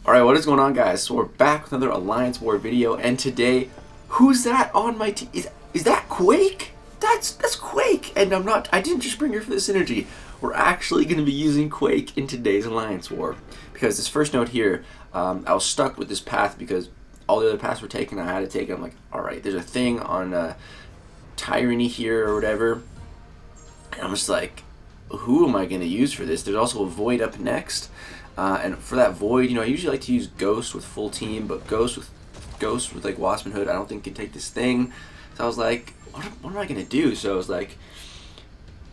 Alright, what is going on, guys? So we're back with another Alliance War video, and today, who's that on my team? Is that Quake? That's Quake! And I didn't just bring her for the synergy. We're actually going to be using Quake in today's Alliance War. Because this first note here, I was stuck with this path because all the other paths were taken, I had to take it. I'm like, alright, there's a thing on Tyranny here or whatever. And I'm just like, who am I going to use for this? There's also a Void up next. And for that Void, I usually like to use Ghost with full team, but Ghost with like Wasp and Hood, I don't think can take this thing. So I was like, what am I gonna do? So I was like,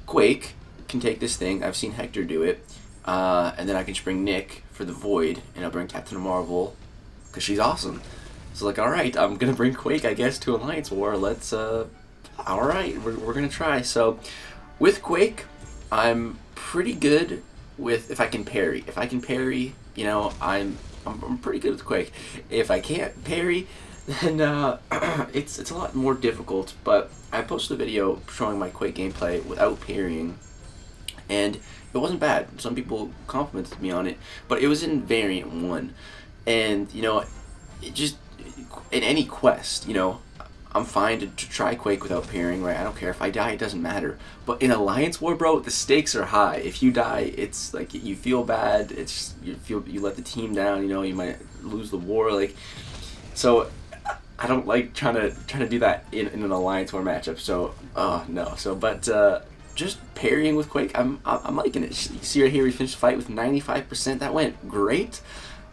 Quake can take this thing. I've seen Hector do it, and then I can just bring Nick for the Void, and I'll bring Captain Marvel because she's awesome. So like, all right, I'm gonna bring Quake, I guess, to Alliance War. Let's all right, we're gonna try. So with Quake, I'm pretty good with if I can parry. If I can parry, I'm pretty good with Quake. If I can't parry, then it's a lot more difficult. But I posted a video showing my Quake gameplay without parrying, and it wasn't bad. Some people complimented me on it, but it was in variant 1, and it just in any quest, I'm fine to try Quake without parrying, right? I don't care if I die; it doesn't matter. But in Alliance War, bro, the stakes are high. If you die, it's like you feel bad. It's you let the team down. You might lose the war. Like, so I don't like trying to do that in an Alliance War matchup. So no. So but just parrying with Quake, I'm liking it. You see right here, we finished the fight with 95%. That went great.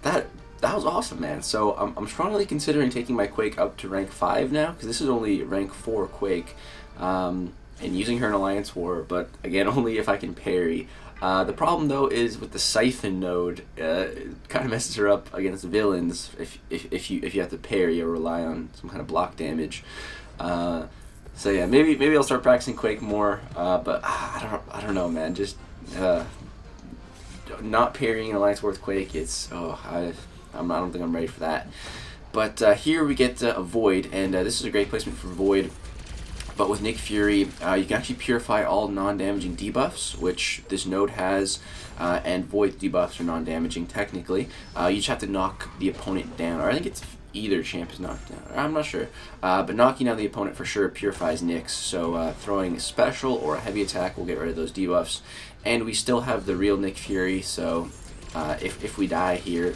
That was awesome, man. So I'm strongly considering taking my Quake up to rank 5 now, because this is only rank 4 Quake, and using her in Alliance War, but again, only if I can parry. The problem, though, is with the Siphon node, it kind of messes her up against villains if you have to parry or rely on some kind of block damage. So yeah, maybe I'll start practicing Quake more, but I don't know, man. Just not parrying in Alliance War with Quake, I don't think I'm ready for that. But here we get a Void, and this is a great placement for Void. But with Nick Fury, you can actually purify all non-damaging debuffs, which this node has, and Void debuffs are non-damaging technically. You just have to knock the opponent down, or I think it's either champ is knocked down. I'm not sure. But knocking down the opponent for sure purifies Nick's, so throwing a special or a heavy attack will get rid of those debuffs. And we still have the real Nick Fury, so if we die here,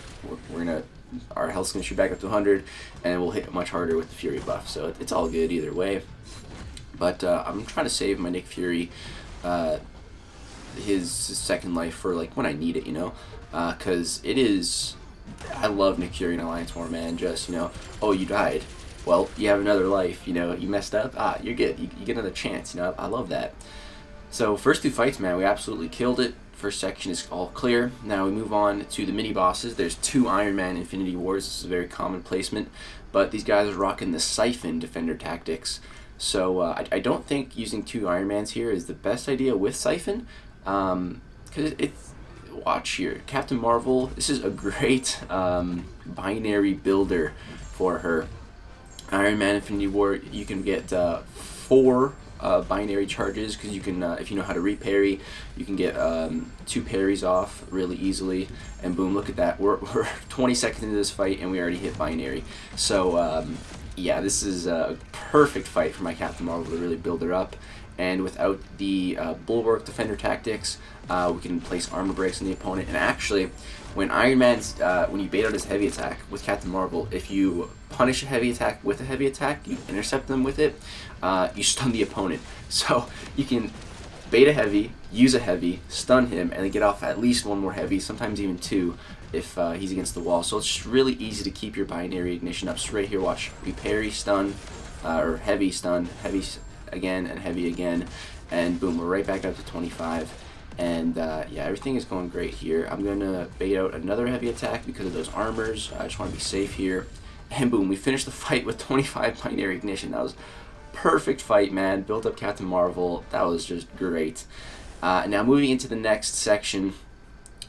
our health's gonna shoot back up to 100, and we'll hit much harder with the Fury buff. So it's all good either way. But I'm trying to save my Nick Fury, his second life for like when I need it, because it is. I love Nick Fury in Alliance War, man. Just oh, you died. Well, you have another life. You messed up. You're good. You get another chance. I love that. So first 2 fights, man, we absolutely killed it. First section is all clear. Now we move on to the mini bosses. There's 2 Iron Man Infinity Wars. This is a very common placement, but these guys are rocking the Siphon defender tactics. So I don't think using 2 Iron Mans here is the best idea with Siphon, because watch here, Captain Marvel. This is a great binary builder for her. Iron Man Infinity War, you can get 4 binary charges, because you can, if you know how to reparry, you can get 2 parries off really easily, and boom, look at that, we're 20 seconds into this fight and we already hit binary. So yeah, this is a perfect fight for my Captain Marvel to really build her up, and without the Bulwark defender tactics, we can place armor breaks on the opponent. And actually, when Iron Man's when you bait out his heavy attack with Captain Marvel, if you punish a heavy attack with a heavy attack, you intercept them with it, you stun the opponent. So you can bait a heavy, use a heavy, stun him, and then get off at least 1 more heavy, sometimes even 2 if he's against the wall. So it's just really easy to keep your binary ignition up. So right here, watch, we parry, stun, or heavy, stun, heavy again, and heavy again, and boom, we're right back up to 25. And yeah, everything is going great here. I'm gonna bait out another heavy attack because of those armors. I just want to be safe here, and boom, we finished the fight with 25 binary ignition. That was perfect fight, man. Built up Captain Marvel. That was just great. Now moving into the next section,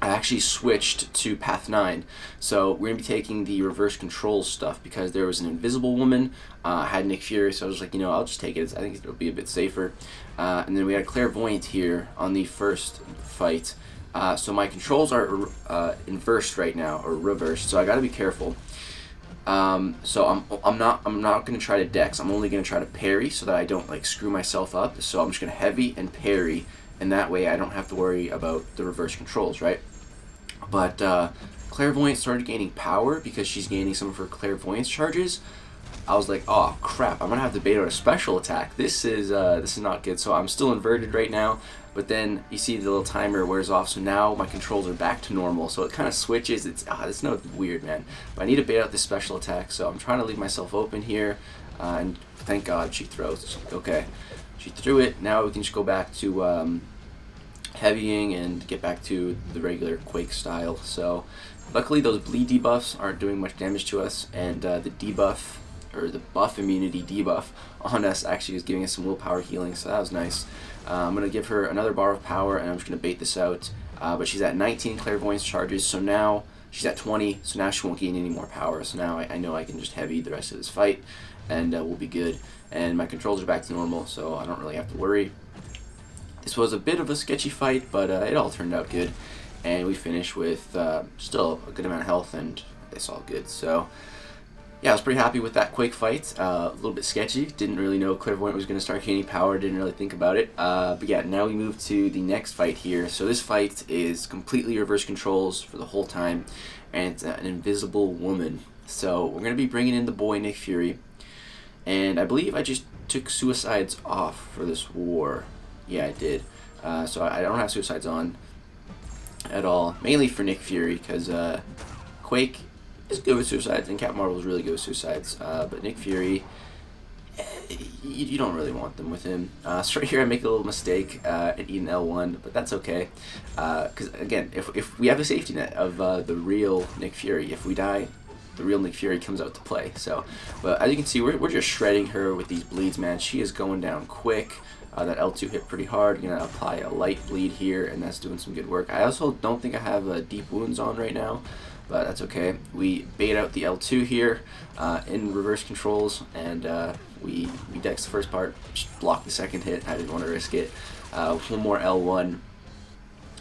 I actually switched to Path 9. So we're going to be taking the reverse control stuff because there was an invisible woman. I had Nick Fury, so I was like, I'll just take it. I think it'll be a bit safer. And then we had a clairvoyant here on the first fight. So my controls are inversed right now, or reversed. So I got to be careful. So I'm not gonna try to dex. I'm only gonna try to parry so that I don't like screw myself up. So I'm just gonna heavy and parry, and that way I don't have to worry about the reverse controls, right? But Clairvoyant started gaining power because she's gaining some of her clairvoyance charges. I was like, oh crap, I'm gonna have to bait out a special attack. This is not good. So I'm still inverted right now, but then you see the little timer wears off, so now my controls are back to normal. So it kind of switches. It's no weird, man. But I need to bait out this special attack, so I'm trying to leave myself open here. And thank God she throws. Okay, she threw it. Now we can just go back to heavying and get back to the regular Quake style. So luckily those bleed debuffs aren't doing much damage to us, and the debuff, or the buff immunity debuff on us, actually is giving us some willpower healing, so that was nice. I'm going to give her another bar of power, and I'm just going to bait this out. But she's at 19 clairvoyance charges, so now she's at 20, so now she won't gain any more power. So now I know I can just heavy the rest of this fight, and we'll be good. And my controls are back to normal, so I don't really have to worry. This was a bit of a sketchy fight, but it all turned out good. And we finished with still a good amount of health, and it's all good. So yeah, I was pretty happy with that Quake fight. A little bit sketchy. Didn't really know Clairvoyant was going to start gaining power. Didn't really think about it. But yeah, now we move to the next fight here. So this fight is completely reverse controls for the whole time. And it's an invisible woman. So we're going to be bringing in the boy Nick Fury. And I believe I just took suicides off for this war. Yeah, I did. So I don't have suicides on at all. Mainly for Nick Fury, because Quake is good with suicides, and Captain Marvel is really good with suicides. But Nick Fury, you don't really want them with him. So right here I make a little mistake and eat an L1, but that's okay. Because again, if we have a safety net of the real Nick Fury, if we die, the real Nick Fury comes out to play. So, but as you can see, we're just shredding her with these bleeds, man. She is going down quick. That L2 hit pretty hard. You're gonna apply a light bleed here, and that's doing some good work. I also don't think I have deep wounds on right now, but that's okay. We bait out the L2 here in reverse controls, and we dex the first part, just block the second hit. I didn't want to risk it. One more L1,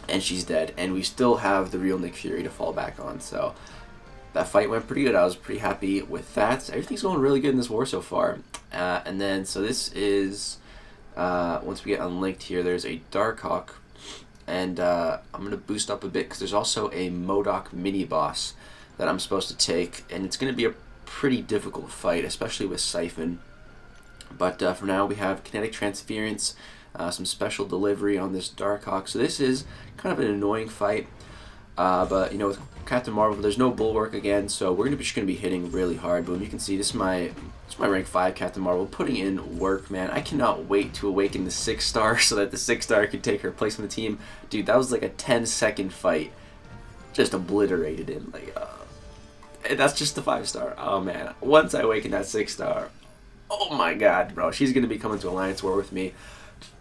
and she's dead. And we still have the real Nick Fury to fall back on. So that fight went pretty good. I was pretty happy with that. Everything's going really good in this war so far. And then, so this is, once we get unlinked here, there's a Darkhawk. And I'm going to boost up a bit because there's also a M.O.D.O.K mini-boss that I'm supposed to take. And it's going to be a pretty difficult fight, especially with Siphon. But for now, we have kinetic transference, some special delivery on this Darkhawk. So this is kind of an annoying fight. But, you know, with Captain Marvel, there's no bulwark again, so we're just going to be hitting really hard. Boom, you can see this is my rank 5 Captain Marvel putting in work, man. I cannot wait to awaken the 6-star so that the 6-star can take her place on the team. Dude, that was like a 10-second fight. Just obliterated him. Like, and that's just the 5-star. Oh, man. Once I awaken that 6-star, oh my god, bro. She's going to be coming to Alliance War with me.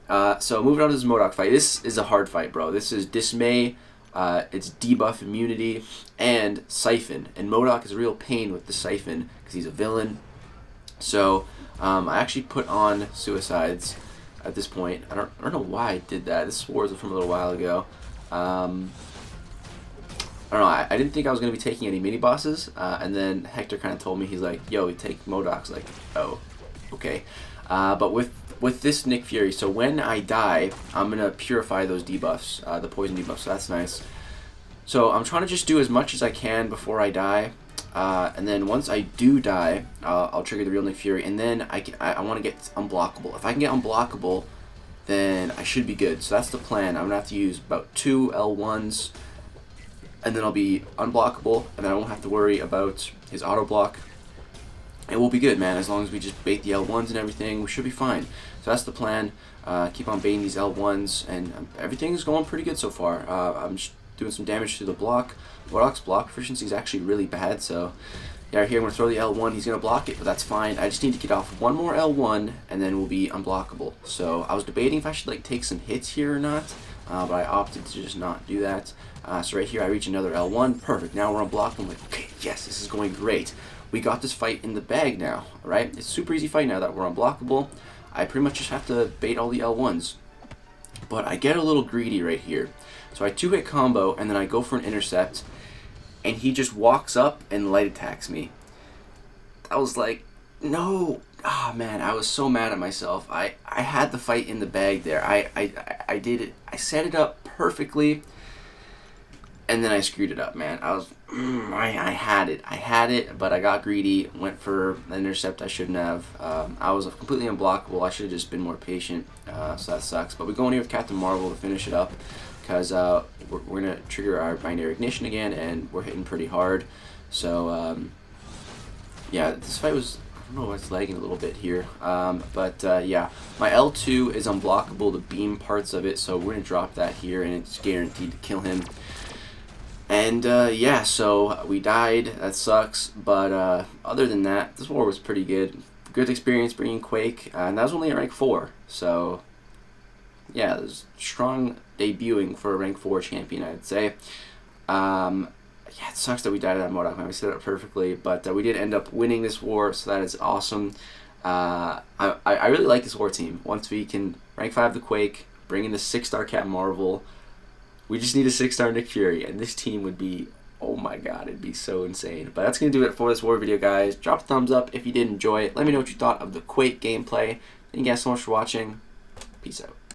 So moving on to this M.O.D.O.K fight. This is a hard fight, bro. This is Dismay. It's debuff immunity and Siphon, and M.O.D.O.K is a real pain with the Siphon because he's a villain. So I actually put on suicides at this point. I don't know why I did that. This war was from a little while ago. I don't know. I didn't think I was going to be taking any mini bosses, and then Hector kind of told me, he's like, "Yo, we take M.O.D.O.K." Like, oh, okay. But with this Nick Fury, so when I die, I'm going to purify those debuffs, the poison debuffs, so that's nice. So I'm trying to just do as much as I can before I die, and then once I do die, I'll trigger the real Nick Fury, and then I want to get unblockable. If I can get unblockable, then I should be good. So that's the plan. I'm going to have to use about 2 L1s, and then I'll be unblockable, and then I won't have to worry about his auto block. It will be good, man. As long as we just bait the L1s and everything, we should be fine. So that's the plan. Keep on baiting these L1s, and everything's going pretty good so far. I'm just doing some damage to the block. M.O.D.O.K's block efficiency is actually really bad, so yeah, here I'm going to throw the L1. He's going to block it, but that's fine. I just need to get off one more L1, and then we'll be unblockable. So I was debating if I should like take some hits here or not, but I opted to just not do that. So right here I reach another L1. Perfect. Now we're unblocked. I'm like, okay, yes, this is going great. We got this fight in the bag now, right? It's a super easy fight now that we're unblockable. I pretty much just have to bait all the L1s. But I get a little greedy right here. So I 2-hit combo, and then I go for an intercept, and he just walks up and light attacks me. I was like, no. Ah, man, I was so mad at myself. I had the fight in the bag there. I did it. I set it up perfectly, and then I screwed it up, man. I had it, but I got greedy, went for an intercept I shouldn't have. I was completely unblockable. I should have just been more patient, so that sucks. But we go in here with Captain Marvel to finish it up, because we're going to trigger our binary ignition again, and we're hitting pretty hard. So, yeah, this fight was, I don't know, it's lagging a little bit here. Yeah, my L2 is unblockable, the beam parts of it, so we're going to drop that here, and it's guaranteed to kill him. And yeah, so we died. That sucks. But other than that, this war was pretty good. Good experience bringing Quake, and that was only at rank 4. So yeah, it was strong debuting for a rank 4 champion, I'd say. Yeah, it sucks that we died at that M.O.D.O.K, man. We set it up perfectly, but we did end up winning this war, so that is awesome. I really like this war team. Once we can rank 5 the Quake, bring in the 6-star Captain Marvel. We just need a 6-star Nick Fury, and this team would be, oh my god, it'd be so insane. But that's going to do it for this war video, guys. Drop a thumbs up if you did enjoy it. Let me know what you thought of the Quake gameplay. Thank you guys so much for watching. Peace out.